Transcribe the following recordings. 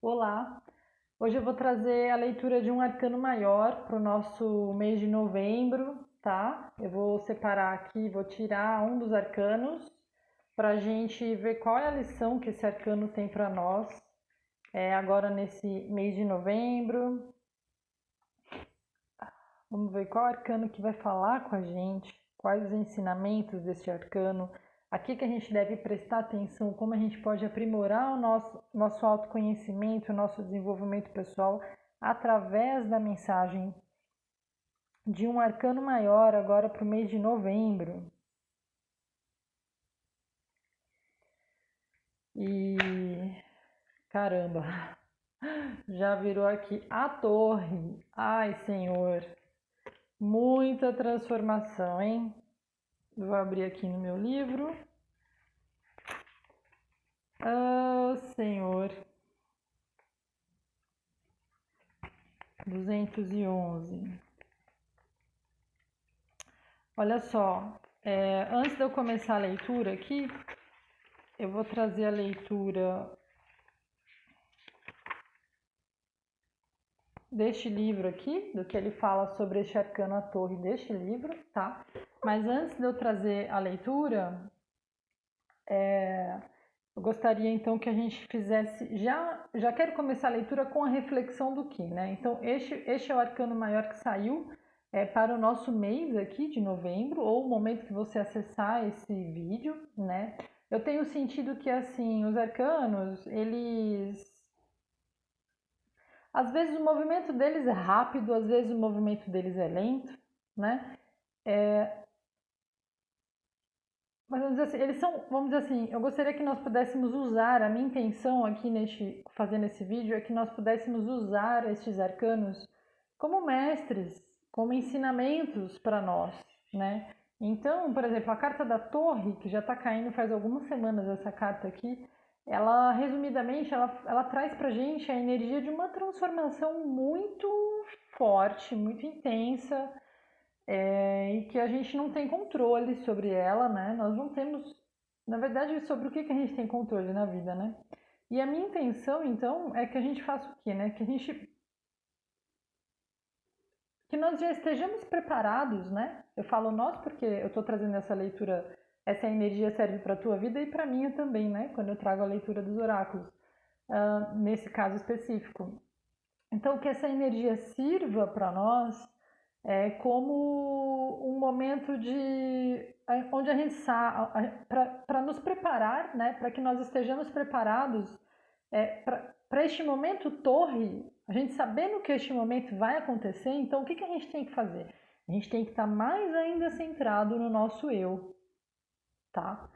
Olá! Hoje eu vou trazer a leitura de um arcano maior para o nosso mês de novembro, tá? Eu vou separar aqui, vou tirar um dos arcanos para a gente ver qual é a lição que esse arcano tem para nós agora nesse mês de novembro. Vamos ver qual arcano que vai falar com a gente, quais os ensinamentos desse arcano, aqui que a gente deve prestar atenção, como a gente pode aprimorar o nosso autoconhecimento, o nosso desenvolvimento pessoal através da mensagem de um arcano maior agora para o mês de novembro. E caramba, já virou aqui a torre. Ai, Senhor, muita transformação, hein? Vou abrir aqui no meu livro. Ah, Senhor. 211. Olha só, antes de eu começar a leitura aqui, eu vou trazer a leitura deste livro aqui, do que ele fala sobre este arcano à torre deste livro, tá? Mas antes de eu trazer a leitura, eu gostaria então que a gente fizesse, já quero começar a leitura com a reflexão do que, né? Então este é o arcano maior que saiu para o nosso mês aqui de novembro, ou o momento que você acessar esse vídeo, né? Eu tenho sentido que assim, os arcanos, eles às vezes o movimento deles é rápido, às vezes o movimento deles é lento, né? Mas vamos dizer assim, eles são, vamos dizer assim, eu gostaria que nós pudéssemos usar, a minha intenção aqui fazendo esse vídeo é que nós pudéssemos usar estes arcanos como mestres, como ensinamentos para nós, né? Então, por exemplo, a carta da torre, que já está caindo faz algumas semanas essa carta aqui, ela, resumidamente, ela traz pra gente a energia de uma transformação muito forte, muito intensa, e que a gente não tem controle sobre ela, né? Nós não temos, na verdade, sobre o que a gente tem controle na vida, né? E a minha intenção, então, é que a gente faça o quê, né? Que nós já estejamos preparados, né? Eu falo nós porque eu estou trazendo essa leitura, essa energia serve para a tua vida e para a minha também, né? Quando eu trago a leitura dos oráculos, nesse caso específico. Então, que essa energia sirva para nós como um momento de onde a gente sabe para nos preparar, né, para que nós estejamos preparados para este momento torre, a gente sabendo que este momento vai acontecer, então o que a gente tem que fazer? A gente tem que estar mais ainda centrado no nosso eu, tá?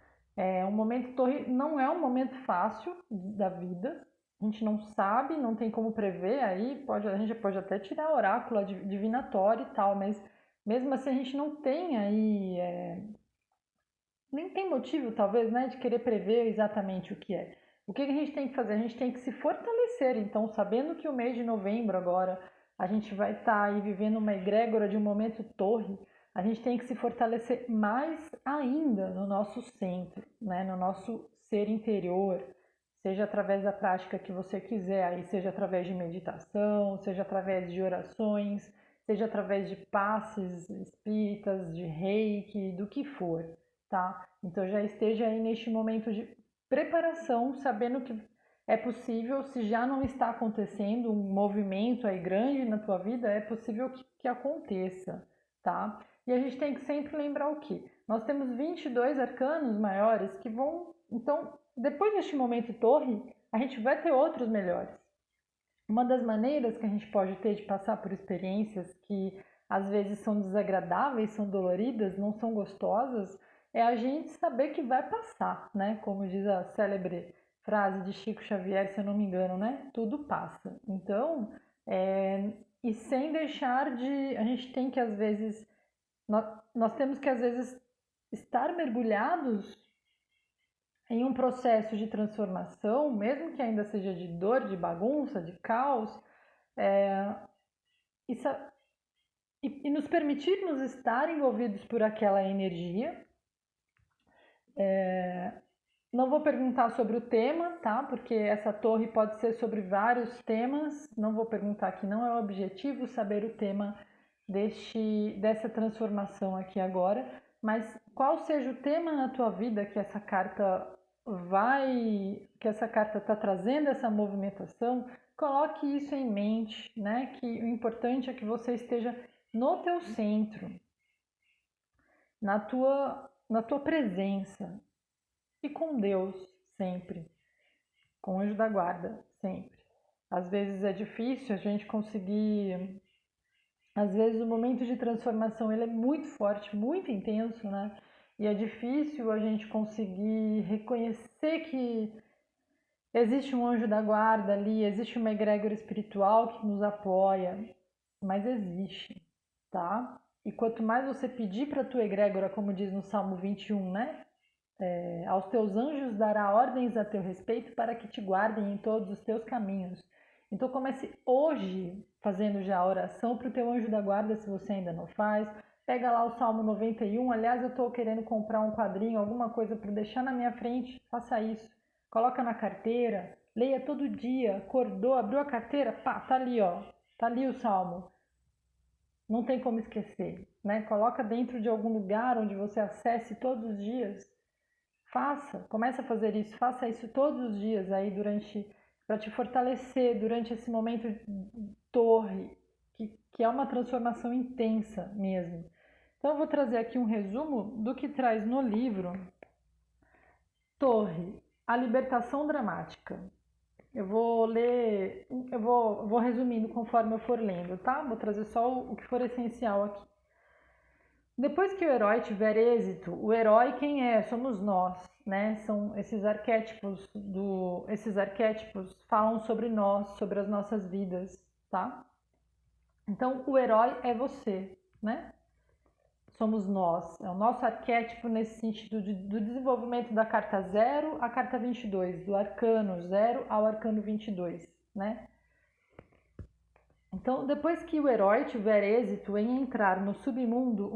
Um momento torre não é um momento fácil da vida. A gente não sabe, não tem como prever. Aí a gente pode até tirar oráculo divinatório e tal, mas mesmo assim a gente não tem aí, nem tem motivo talvez, né, de querer prever exatamente o que é. O que a gente tem que fazer? A gente tem que se fortalecer. Então, sabendo que o mês de novembro agora a gente vai estar aí vivendo uma egrégora de um momento torre, a gente tem que se fortalecer mais ainda no nosso centro, né? No nosso ser interior, seja através da prática que você quiser, aí seja através de meditação, seja através de orações, seja através de passes espíritas, de reiki, do que for, tá? Então já esteja aí neste momento de preparação, sabendo que é possível, se já não está acontecendo um movimento aí grande na tua vida, é possível que aconteça, tá? E a gente tem que sempre lembrar o que? Nós temos 22 arcanos maiores que vão... Então, depois deste momento torre, a gente vai ter outros melhores. Uma das maneiras que a gente pode ter de passar por experiências que às vezes são desagradáveis, são doloridas, não são gostosas, é a gente saber que vai passar, né? Como diz a célebre frase de Chico Xavier, se eu não me engano, né? Tudo passa. Então, e sem deixar de... A gente tem que, às vezes... Nós temos que, às vezes, estar mergulhados em um processo de transformação, mesmo que ainda seja de dor, de bagunça, de caos, e, e nos permitirmos estar envolvidos por aquela energia, Não vou perguntar sobre o tema, tá? Porque essa torre pode ser sobre vários temas. Não vou perguntar aqui, não é o objetivo saber o tema dessa transformação aqui agora. Mas qual seja o tema na tua vida que essa carta está trazendo essa movimentação, coloque isso em mente, né? Que o importante é que você esteja no teu centro, na tua presença e com Deus sempre, com o anjo da guarda sempre. Às vezes é difícil a gente conseguir, às vezes o momento de transformação ele é muito forte, muito intenso, né? E é difícil a gente conseguir reconhecer que existe um anjo da guarda ali, existe uma egrégora espiritual que nos apoia, mas existe, tá? E quanto mais você pedir para a tua egrégora, como diz no Salmo 21, né? Aos teus anjos dará ordens a teu respeito para que te guardem em todos os teus caminhos. Então comece hoje fazendo já a oração para o teu anjo da guarda, se você ainda não faz. Pega lá o Salmo 91. Aliás, eu estou querendo comprar um quadrinho, alguma coisa para deixar na minha frente. Faça isso. Coloca na carteira. Leia todo dia. Acordou, abriu a carteira, pá, tá ali, ó. Tá ali o Salmo. Não tem como esquecer, né? Coloca dentro de algum lugar onde você acesse todos os dias. Comece a fazer isso, faça isso todos os dias aí para te fortalecer durante esse momento de torre, que é uma transformação intensa mesmo. Então eu vou trazer aqui um resumo do que traz no livro Torre, a libertação dramática. Eu vou ler, eu vou resumindo conforme eu for lendo, tá? Vou trazer só o que for essencial aqui. Depois que o herói tiver êxito, o herói quem é? Somos nós, né? São esses arquétipos falam sobre nós, sobre as nossas vidas, tá? Então o herói é você, né? Somos nós, é o nosso arquétipo nesse sentido do desenvolvimento da carta 0 à carta 22, do arcano 0 ao arcano 22, né? Então, depois que o herói tiver êxito em entrar no submundo,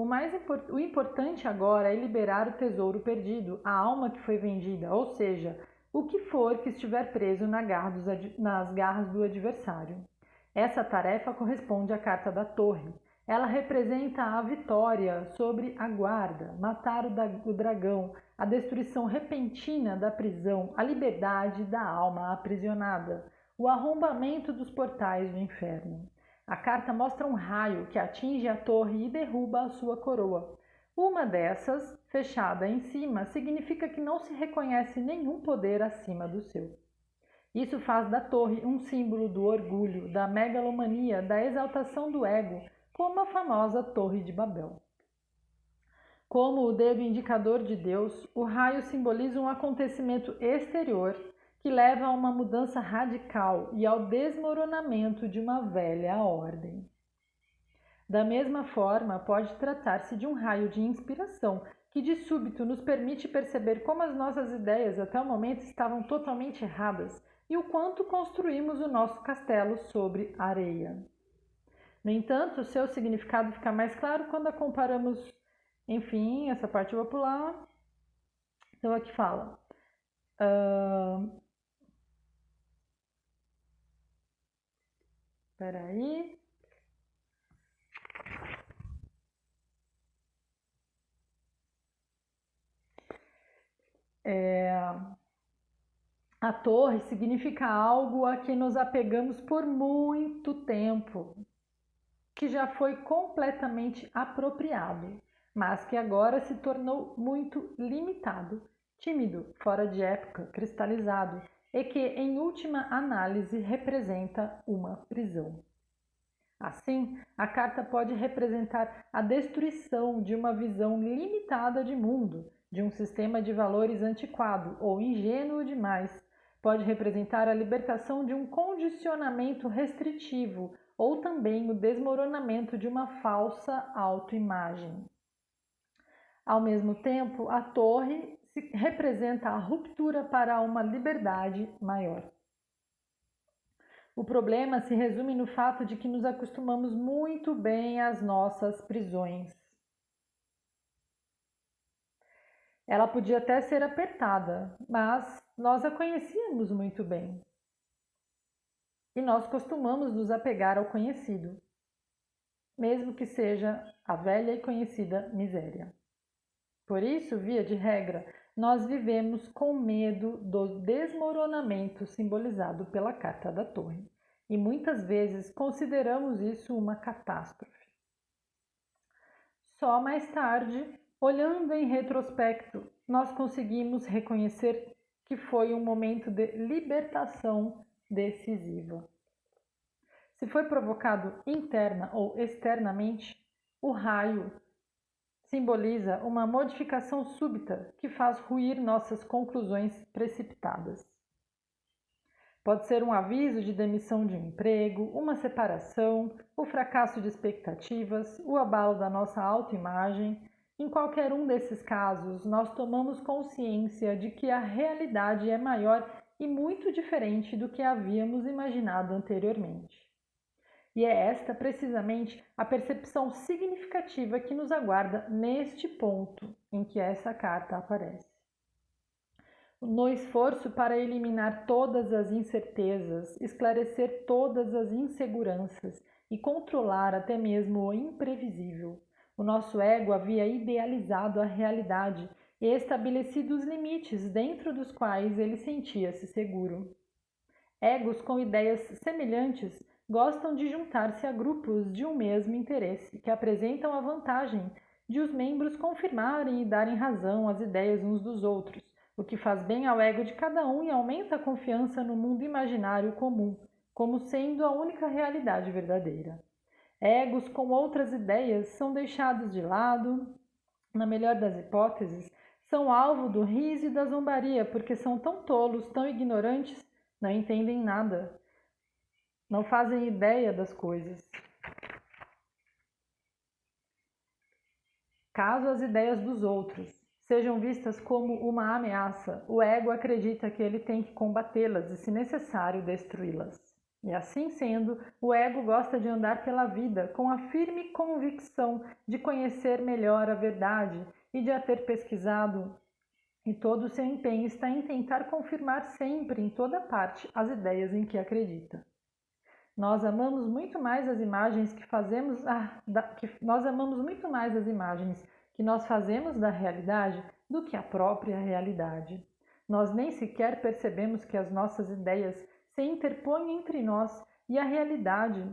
o importante agora é liberar o tesouro perdido, a alma que foi vendida, ou seja, o que for que estiver preso nas garras do adversário. Essa tarefa corresponde à carta da torre. Ela representa a vitória sobre a guarda, matar o dragão, a destruição repentina da prisão, a liberdade da alma aprisionada, o arrombamento dos portais do inferno. A carta mostra um raio que atinge a torre e derruba a sua coroa. Uma dessas, fechada em cima, significa que não se reconhece nenhum poder acima do seu. Isso faz da torre um símbolo do orgulho, da megalomania, da exaltação do ego, como a famosa Torre de Babel. Como o dedo indicador de Deus, o raio simboliza um acontecimento exterior que leva a uma mudança radical e ao desmoronamento de uma velha ordem. Da mesma forma, pode tratar-se de um raio de inspiração que de súbito nos permite perceber como as nossas ideias até o momento estavam totalmente erradas e o quanto construímos o nosso castelo sobre areia. No entanto, o seu significado fica mais claro quando a comparamos. Enfim, essa parte eu vou pular. Então aqui fala. Peraí. A torre significa algo a que nos apegamos por muito tempo, que já foi completamente apropriado, mas que agora se tornou muito limitado, tímido, fora de época, cristalizado e que, em última análise, representa uma prisão. Assim, a carta pode representar a destruição de uma visão limitada de mundo, de um sistema de valores antiquado ou ingênuo demais. Pode representar a libertação de um condicionamento restritivo ou também o desmoronamento de uma falsa autoimagem. Ao mesmo tempo, a torre representa a ruptura para uma liberdade maior. O problema se resume no fato de que nos acostumamos muito bem às nossas prisões. Ela podia até ser apertada, mas nós a conhecíamos muito bem. E nós costumamos nos apegar ao conhecido, mesmo que seja a velha e conhecida miséria. Por isso, via de regra, nós vivemos com medo do desmoronamento simbolizado pela Carta da Torre, e muitas vezes consideramos isso uma catástrofe. Só mais tarde, olhando em retrospecto, nós conseguimos reconhecer que foi um momento de libertação decisiva. Se foi provocado interna ou externamente, o raio simboliza uma modificação súbita que faz ruir nossas conclusões precipitadas. Pode ser um aviso de demissão de um emprego, uma separação, o fracasso de expectativas, o abalo da nossa autoimagem. Em qualquer um desses casos, nós tomamos consciência de que a realidade é maior e muito diferente do que havíamos imaginado anteriormente. E é esta, precisamente, a percepção significativa que nos aguarda neste ponto em que essa carta aparece. No esforço para eliminar todas as incertezas, esclarecer todas as inseguranças e controlar até mesmo o imprevisível, o nosso ego havia idealizado a realidade e estabelecido os limites dentro dos quais ele sentia-se seguro. Egos com ideias semelhantes gostam de juntar-se a grupos de um mesmo interesse, que apresentam a vantagem de os membros confirmarem e darem razão às ideias uns dos outros, o que faz bem ao ego de cada um e aumenta a confiança no mundo imaginário comum, como sendo a única realidade verdadeira. Egos com outras ideias são deixados de lado, na melhor das hipóteses, são alvo do riso e da zombaria, porque são tão tolos, tão ignorantes, não entendem nada, não fazem ideia das coisas. Caso as ideias dos outros sejam vistas como uma ameaça, o ego acredita que ele tem que combatê-las e, se necessário, destruí-las. E assim sendo, o ego gosta de andar pela vida com a firme convicção de conhecer melhor a verdade e de a ter pesquisado, e todo o seu empenho está em tentar confirmar sempre, em toda parte, as ideias em que acredita. Nós amamos muito mais as imagens que nós fazemos da realidade do que a própria realidade. Nós nem sequer percebemos que as nossas ideias se interpõem entre nós e a realidade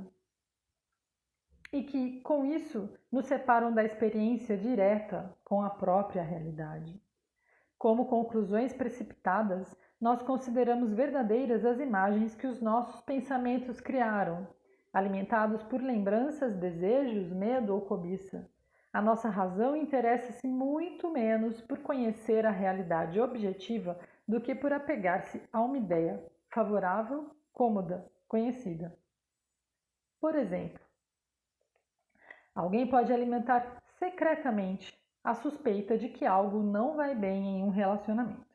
e que, com isso, nos separam da experiência direta com a própria realidade. Como conclusões precipitadas, nós consideramos verdadeiras as imagens que os nossos pensamentos criaram, alimentados por lembranças, desejos, medo ou cobiça. A nossa razão interessa-se muito menos por conhecer a realidade objetiva do que por apegar-se a uma ideia favorável, cômoda, conhecida. Por exemplo, alguém pode alimentar secretamente a suspeita de que algo não vai bem em um relacionamento.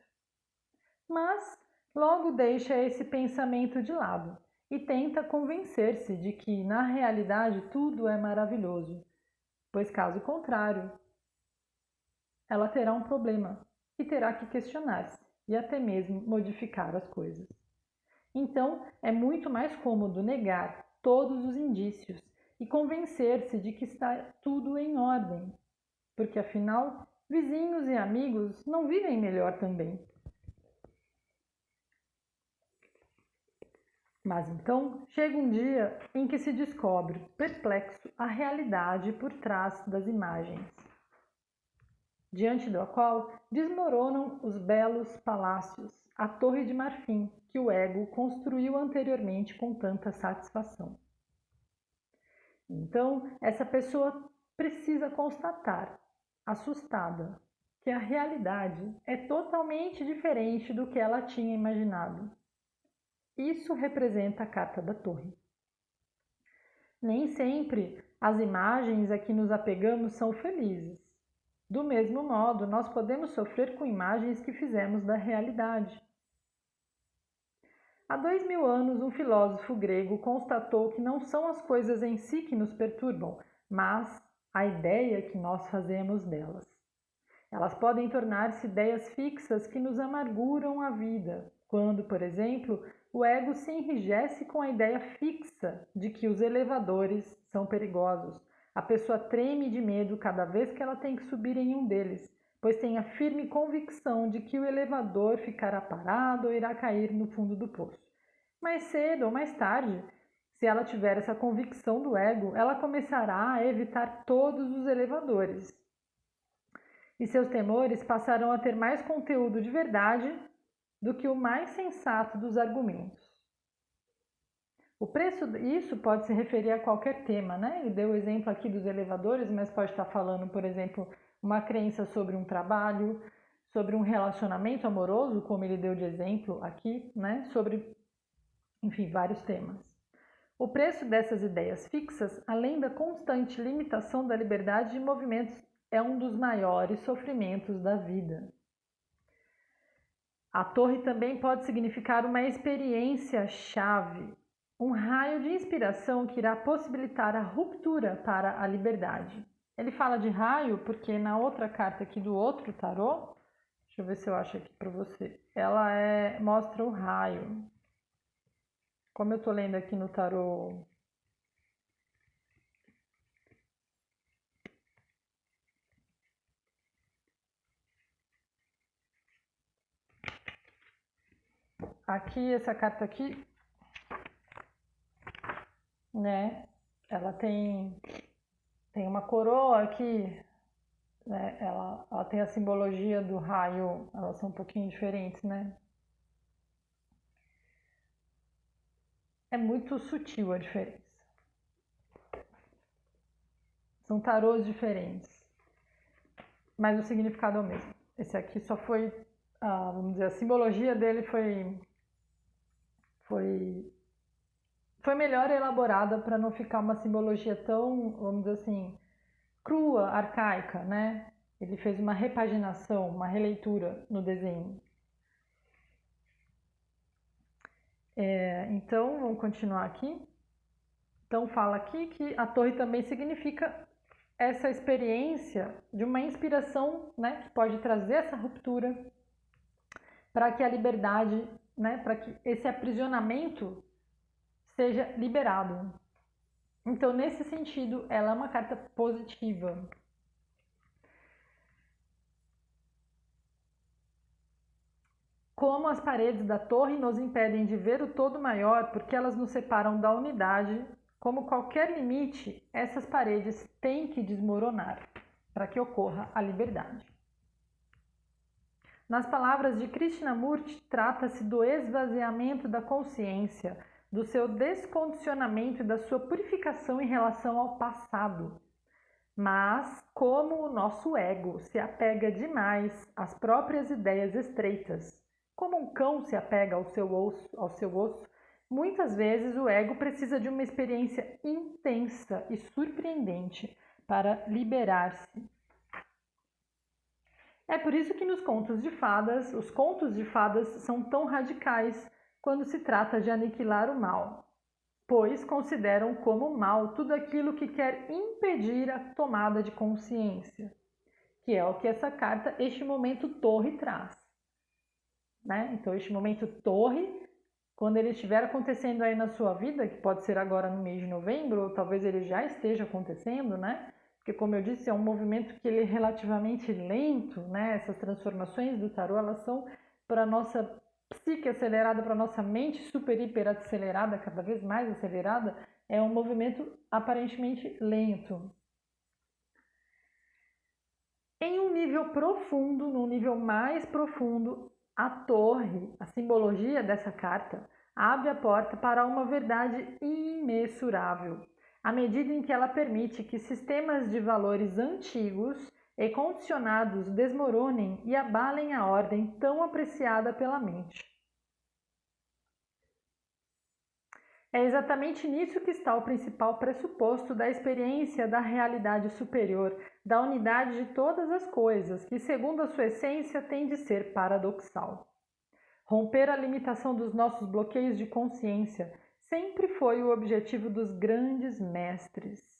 Mas logo deixa esse pensamento de lado e tenta convencer-se de que, na realidade, tudo é maravilhoso, pois, caso contrário, ela terá um problema e terá que questionar-se e até mesmo modificar as coisas. Então, é muito mais cômodo negar todos os indícios e convencer-se de que está tudo em ordem, porque, afinal, vizinhos e amigos não vivem melhor também. Mas então chega um dia em que se descobre, perplexo, a realidade por trás das imagens, diante da qual desmoronam os belos palácios, a torre de marfim que o ego construiu anteriormente com tanta satisfação. Então, essa pessoa precisa constatar, assustada, que a realidade é totalmente diferente do que ela tinha imaginado. Isso representa a carta da torre. Nem sempre as imagens a que nos apegamos são felizes. Do mesmo modo, nós podemos sofrer com imagens que fizemos da realidade. Há 2000 anos, um filósofo grego constatou que não são as coisas em si que nos perturbam, mas a ideia que nós fazemos delas. Elas podem tornar-se ideias fixas que nos amarguram a vida, quando, por exemplo, o ego se enrijece com a ideia fixa de que os elevadores são perigosos. A pessoa treme de medo cada vez que ela tem que subir em um deles, pois tem a firme convicção de que o elevador ficará parado ou irá cair no fundo do poço. Mais cedo ou mais tarde, se ela tiver essa convicção do ego, ela começará a evitar todos os elevadores. E seus temores passarão a ter mais conteúdo de verdade do que o mais sensato dos argumentos. O preço disso pode se referir a qualquer tema, né? Ele deu o exemplo aqui dos elevadores, mas pode estar falando, por exemplo, uma crença sobre um trabalho, sobre um relacionamento amoroso, como ele deu de exemplo aqui, né? Sobre, enfim, vários temas. O preço dessas ideias fixas, além da constante limitação da liberdade de movimentos, é um dos maiores sofrimentos da vida. A torre também pode significar uma experiência-chave, um raio de inspiração que irá possibilitar a ruptura para a liberdade. Ele fala de raio porque na outra carta aqui do outro tarô, deixa eu ver se eu acho aqui para você, ela mostra o raio. Como eu estou lendo aqui no tarô aqui, essa carta aqui, né? Ela tem uma coroa aqui, né? Ela tem a simbologia do raio, elas são um pouquinho diferentes, né? É muito sutil a diferença. São tarôs diferentes, mas o significado é o mesmo. Esse aqui só foi, vamos dizer, a simbologia dele foi melhor elaborada para não ficar uma simbologia tão, vamos dizer assim, crua, arcaica, né? Ele fez uma repaginação, uma releitura no desenho. Então, vamos continuar aqui. Então, fala aqui que a torre também significa essa experiência de uma inspiração, né, que pode trazer essa ruptura para que a liberdade, né, para que esse aprisionamento seja liberado. Então, nesse sentido, ela é uma carta positiva. Como as paredes da torre nos impedem de ver o todo maior, porque elas nos separam da unidade, como qualquer limite, essas paredes têm que desmoronar para que ocorra a liberdade. Nas palavras de Krishnamurti, trata-se do esvaziamento da consciência, do seu descondicionamento e da sua purificação em relação ao passado. Mas, como o nosso ego se apega demais às próprias ideias estreitas, como um cão se apega ao seu osso, muitas vezes o ego precisa de uma experiência intensa e surpreendente para liberar-se. É por isso que nos contos de fadas, os contos de fadas são tão radicais quando se trata de aniquilar o mal, pois consideram como mal tudo aquilo que quer impedir a tomada de consciência, que é o que essa carta, este momento torre, traz. Né? Então, este momento torre, quando ele estiver acontecendo aí na sua vida, que pode ser agora no mês de novembro, ou talvez ele já esteja acontecendo, né? Porque, como eu disse, é um movimento que ele é relativamente lento, né? Essas transformações do tarô, elas são para a nossa psique acelerada, para a nossa mente super, hiper acelerada, cada vez mais acelerada, é um movimento aparentemente lento. Em um nível profundo, num nível mais profundo, a torre, a simbologia dessa carta, abre a porta para uma verdade imensurável, à medida em que ela permite que sistemas de valores antigos e condicionados desmoronem e abalem a ordem tão apreciada pela mente. É exatamente nisso que está o principal pressuposto da experiência da realidade superior, da unidade de todas as coisas, que, segundo a sua essência, tem de ser paradoxal. Romper a limitação dos nossos bloqueios de consciência sempre foi o objetivo dos grandes mestres.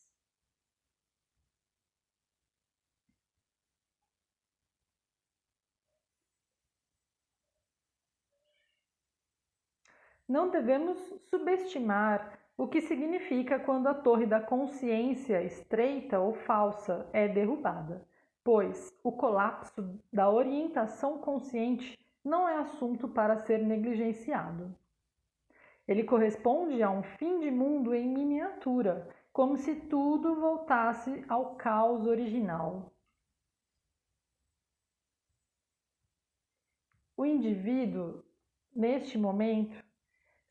Não devemos subestimar o que significa quando a torre da consciência estreita ou falsa é derrubada, pois o colapso da orientação consciente não é assunto para ser negligenciado. Ele corresponde a um fim de mundo em miniatura, como se tudo voltasse ao caos original. O indivíduo, neste momento,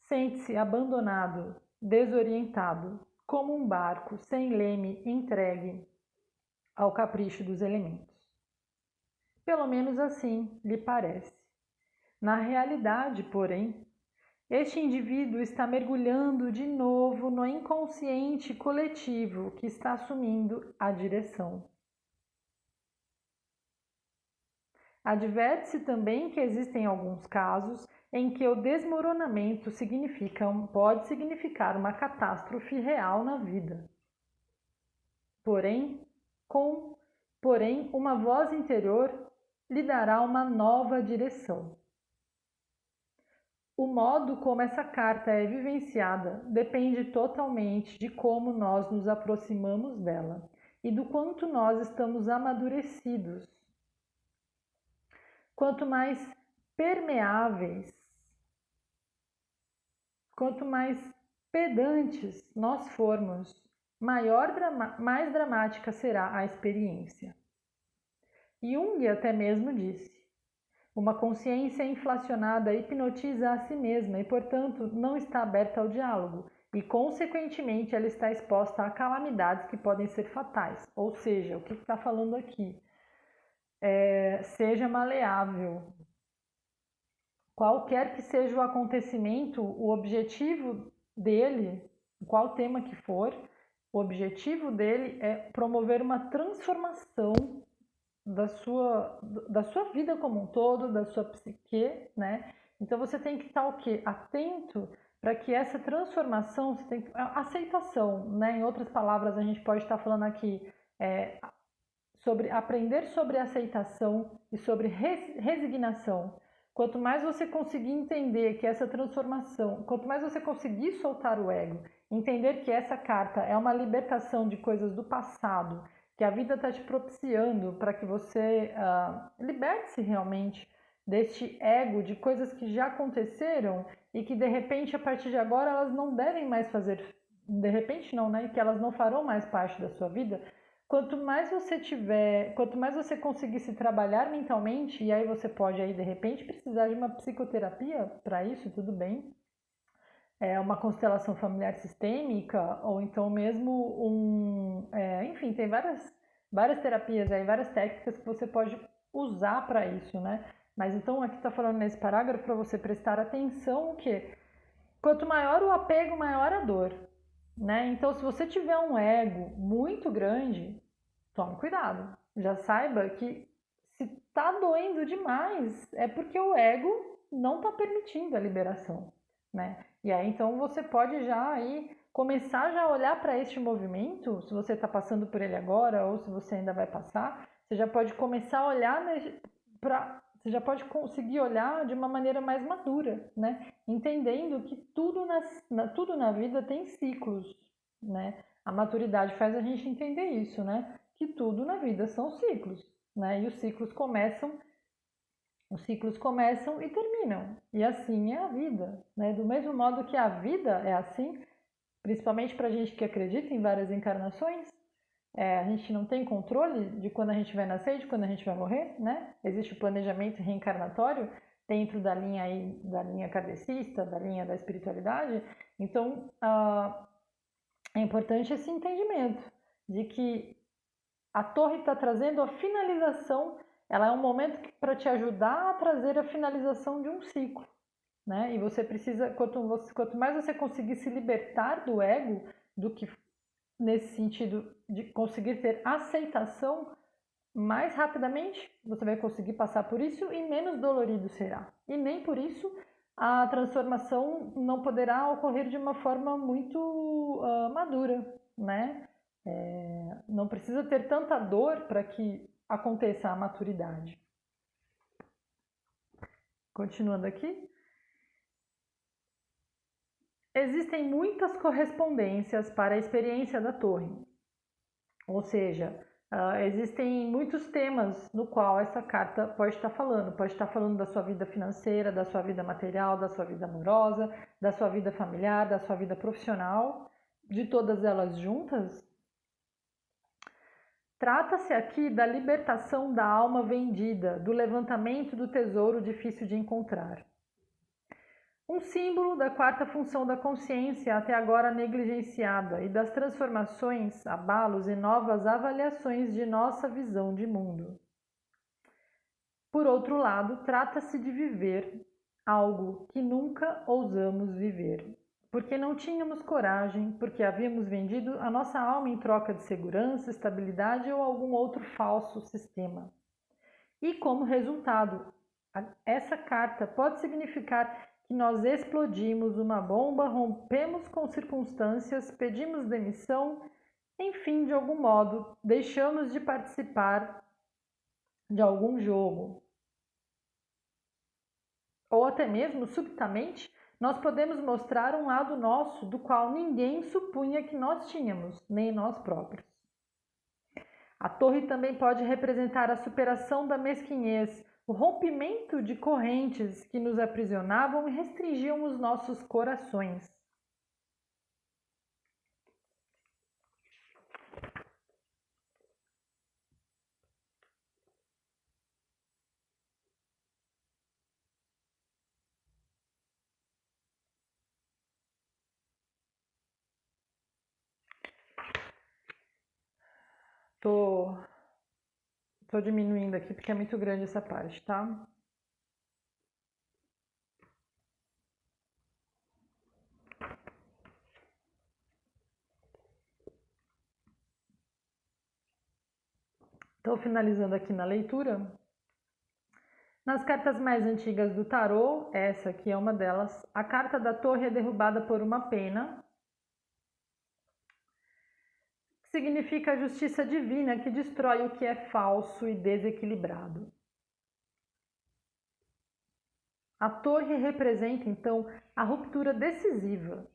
sente-se abandonado, desorientado, como um barco sem leme entregue ao capricho dos elementos. Pelo menos assim lhe parece. Na realidade, porém, este indivíduo está mergulhando de novo no inconsciente coletivo que está assumindo a direção. Adverte-se também que existem alguns casos em que o desmoronamento pode significar uma catástrofe real na vida. Porém, uma voz interior lhe dará uma nova direção. O modo como essa carta é vivenciada depende totalmente de como nós nos aproximamos dela e do quanto nós estamos amadurecidos. Quanto mais permeáveis, quanto mais pedantes nós formos, mais dramática será a experiência. Jung até mesmo disse: uma consciência inflacionada hipnotiza a si mesma e, portanto, não está aberta ao diálogo e, consequentemente, ela está exposta a calamidades que podem ser fatais. Ou seja, o que está falando aqui? Seja maleável. Qualquer que seja o acontecimento, o objetivo dele, qual tema que for, o objetivo dele é promover uma transformação da sua vida como um todo, da sua psique, né? Então você tem que estar o quê? Atento para que essa transformação, aceitação, né? Em outras palavras, a gente pode estar falando aqui sobre aprender sobre aceitação e sobre resignação. Quanto mais você conseguir entender que essa transformação, quanto mais você conseguir soltar o ego, entender que essa carta é uma libertação de coisas do passado, que a vida está te propiciando para que você liberte-se realmente deste ego, de coisas que já aconteceram e que de repente, a partir de agora, elas não devem mais fazer, de repente não, né? Que elas não farão mais parte da sua vida. Quanto mais você conseguir se trabalhar mentalmente, e aí você pode aí de repente precisar de uma psicoterapia para isso, tudo bem. Uma constelação familiar sistêmica, ou então mesmo enfim, tem várias terapias aí, várias técnicas que você pode usar para isso, né? Mas então aqui está falando nesse parágrafo para você prestar atenção o quê? Quanto maior o apego, maior a dor. Né? Então, se você tiver um ego muito grande, tome cuidado. Já saiba que se está doendo demais, é porque o ego não está permitindo a liberação. Né? E aí, então, você pode já aí começar já a olhar para este movimento, se você está passando por ele agora ou se você ainda vai passar, você já pode começar a olhar você já pode conseguir olhar de uma maneira mais madura, né? Entendendo que tudo na vida tem ciclos, né? A maturidade faz a gente entender isso, né? Que tudo na vida são ciclos, né? E os ciclos começam e terminam. E assim é a vida, né? Do mesmo modo que a vida é assim, principalmente para a gente que acredita em várias encarnações, a gente não tem controle de quando a gente vai nascer e de quando a gente vai morrer, né? Existe o planejamento reencarnatório dentro da linha kardecista, da linha da espiritualidade. Então, é importante esse entendimento de que a torre está trazendo a finalização, ela é um momento para te ajudar a trazer a finalização de um ciclo, né? E você precisa, quanto mais você conseguir se libertar do ego, do que nesse sentido de conseguir ter aceitação, mais rapidamente você vai conseguir passar por isso e menos dolorido será. E nem por isso a transformação não poderá ocorrer de uma forma muito madura, né? Não precisa ter tanta dor para que aconteça a maturidade. Continuando aqui. existem muitas correspondências para a experiência da torre. Ou seja, existem muitos temas no qual essa carta pode estar falando. Pode estar falando da sua vida financeira, da sua vida material, da sua vida amorosa, da sua vida familiar, da sua vida profissional, de todas elas juntas. Trata-se aqui da libertação da alma vendida, do levantamento do tesouro difícil de encontrar. Um símbolo da quarta função da consciência até agora negligenciada e das transformações, abalos e novas avaliações de nossa visão de mundo. Por outro lado, trata-se de viver algo que nunca ousamos viver, porque não tínhamos coragem, porque havíamos vendido a nossa alma em troca de segurança, estabilidade ou algum outro falso sistema. E como resultado, essa carta pode significar que nós explodimos uma bomba, rompemos com circunstâncias, pedimos demissão, enfim, de algum modo, deixamos de participar de algum jogo. Ou até mesmo, subitamente, nós podemos mostrar um lado nosso do qual ninguém supunha que nós tínhamos, nem nós próprios. A torre também pode representar a superação da mesquinhez, o rompimento de correntes que nos aprisionavam e restringiam os nossos corações. Tô diminuindo aqui porque é muito grande essa parte, tá? Estou finalizando aqui na leitura. Nas cartas mais antigas do tarô, essa aqui é uma delas, a carta da torre é derrubada por uma pena, que significa a justiça divina que destrói o que é falso e desequilibrado. A torre representa, então, a ruptura decisiva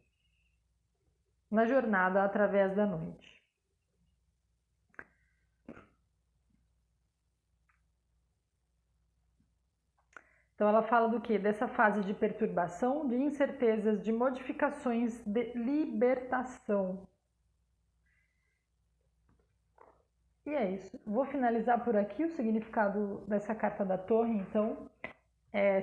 na jornada através da noite. Então ela fala do quê? Dessa fase de perturbação, de incertezas, de modificações, de libertação. E é isso. Vou finalizar por aqui o significado dessa carta da torre, então.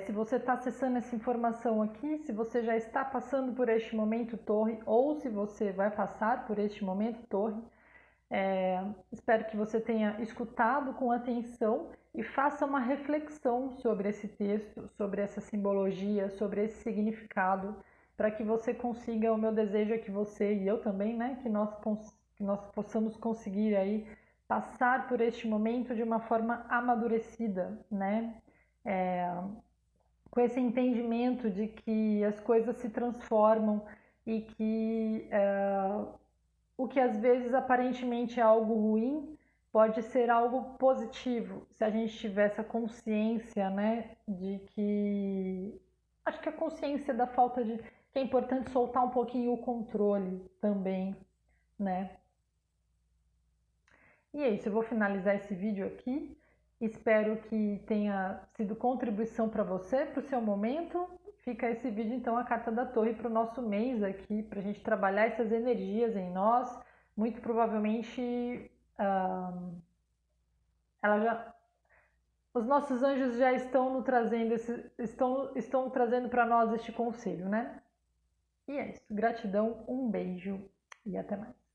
Se você está acessando essa informação aqui, se você já está passando por este momento torre, ou se você vai passar por este momento torre, espero que você tenha escutado com atenção e faça uma reflexão sobre esse texto, sobre essa simbologia, sobre esse significado, para que você consiga, o meu desejo é que você e eu também, né, que nós possamos conseguir aí passar por este momento de uma forma amadurecida, né, com esse entendimento de que as coisas se transformam e que o que às vezes aparentemente é algo ruim pode ser algo positivo, se a gente tiver essa consciência, né, de que... Acho que a consciência da falta de... que é importante soltar um pouquinho o controle também, né. E é isso, eu vou finalizar esse vídeo aqui. Espero que tenha sido contribuição para você, para o seu momento. Fica esse vídeo, então, a carta da torre para o nosso mês aqui, para a gente trabalhar essas energias em nós. Muito provavelmente, os nossos anjos já estão trazendo estão trazendo para nós este conselho, né? E é isso. Gratidão, um beijo e até mais.